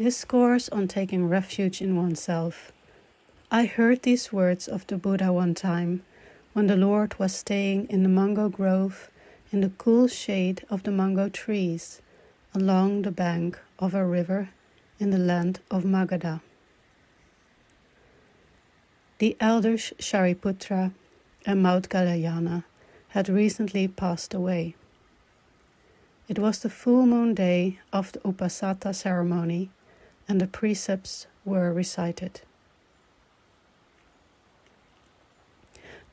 Discourse on Taking Refuge in Oneself. I heard these words of the Buddha one time, when the Lord was staying in the mango grove in the cool shade of the mango trees, along the bank of a river in the land of Magadha. The elders Shariputra and Maudgalyayana had recently passed away. It was the full moon day of the Uposatha Ceremony, and the precepts were recited.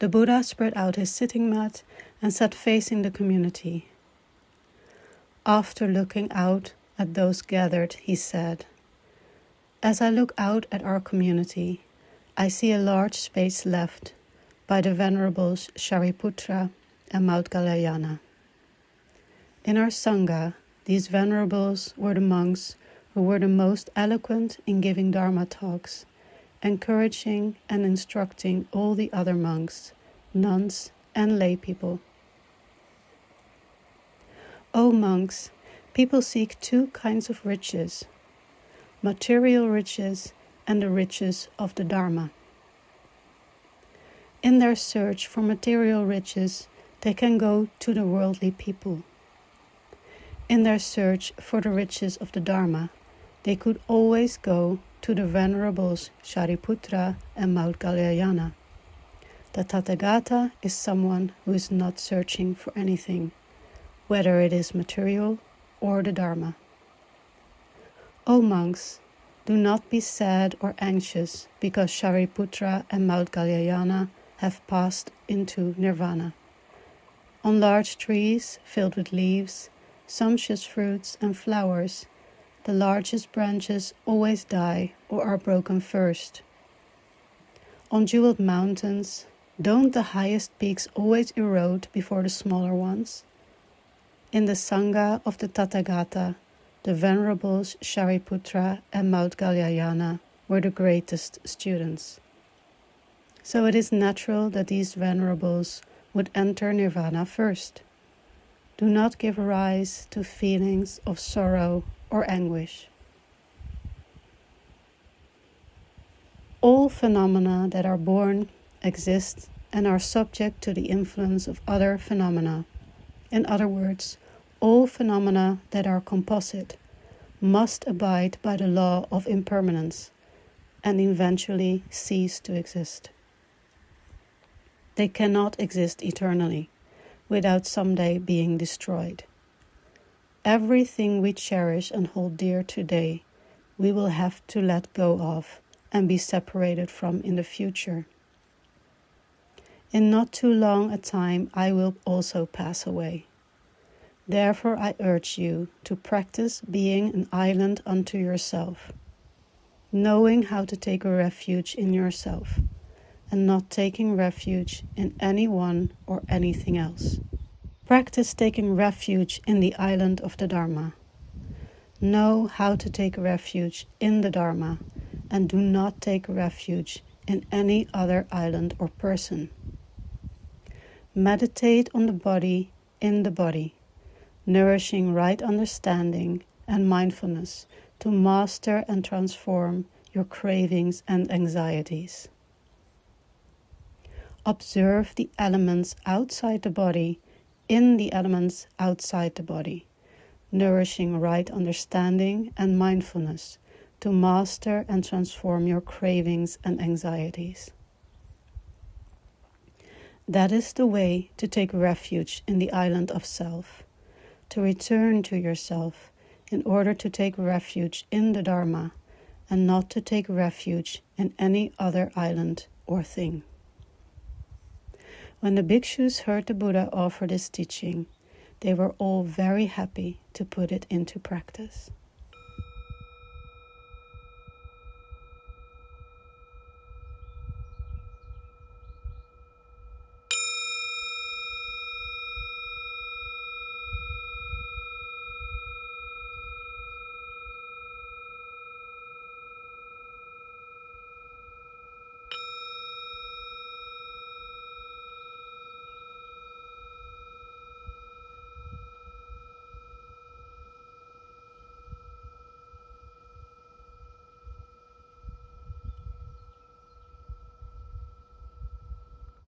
The Buddha spread out his sitting mat and sat facing the community. After looking out at those gathered, he said, "As I look out at our community, I see a large space left by the Venerables Shariputra and Maudgalyayana. In our Sangha, these venerables were the monks who were the most eloquent in giving Dharma talks, encouraging and instructing all the other monks, nuns, and laypeople. O monks, people seek two kinds of riches, material riches and the riches of the Dharma. In their search for material riches, they can go to the worldly people. In their search for the riches of the Dharma, they could always go to the Venerables Shariputra and Maudgalyayana. The Tathagata is someone who is not searching for anything, whether it is material or the Dharma. O monks, do not be sad or anxious because Shariputra and Maudgalyayana have passed into nirvana. On large trees filled with leaves, sumptuous fruits and flowers, the largest branches always die or are broken first. On jeweled mountains, don't the highest peaks always erode before the smaller ones? In the Sangha of the Tathagata, the Venerables Shariputra and Maudgalyayana were the greatest students. So it is natural that these venerables would enter nirvana first. Do not give rise to feelings of sorrow or anguish. All phenomena that are born exist and are subject to the influence of other phenomena. In other words, all phenomena that are composite must abide by the law of impermanence and eventually cease to exist. They cannot exist eternally without someday being destroyed. Everything we cherish and hold dear today, we will have to let go of and be separated from in the future. In not too long a time, I will also pass away. Therefore, I urge you to practice being an island unto yourself, knowing how to take a refuge in yourself, and not taking refuge in anyone or anything else. Practice taking refuge in the island of the Dharma. Know how to take refuge in the Dharma, and do not take refuge in any other island or person. Meditate on the body in the body, nourishing right understanding and mindfulness to master and transform your cravings and anxieties. Observe the elements outside the body in the elements outside the body, nourishing right understanding and mindfulness to master and transform your cravings and anxieties. That is the way to take refuge in the island of self, to return to yourself in order to take refuge in the Dharma and not to take refuge in any other island or thing. When the bhikshus heard the Buddha offer this teaching, they were all very happy to put it into practice.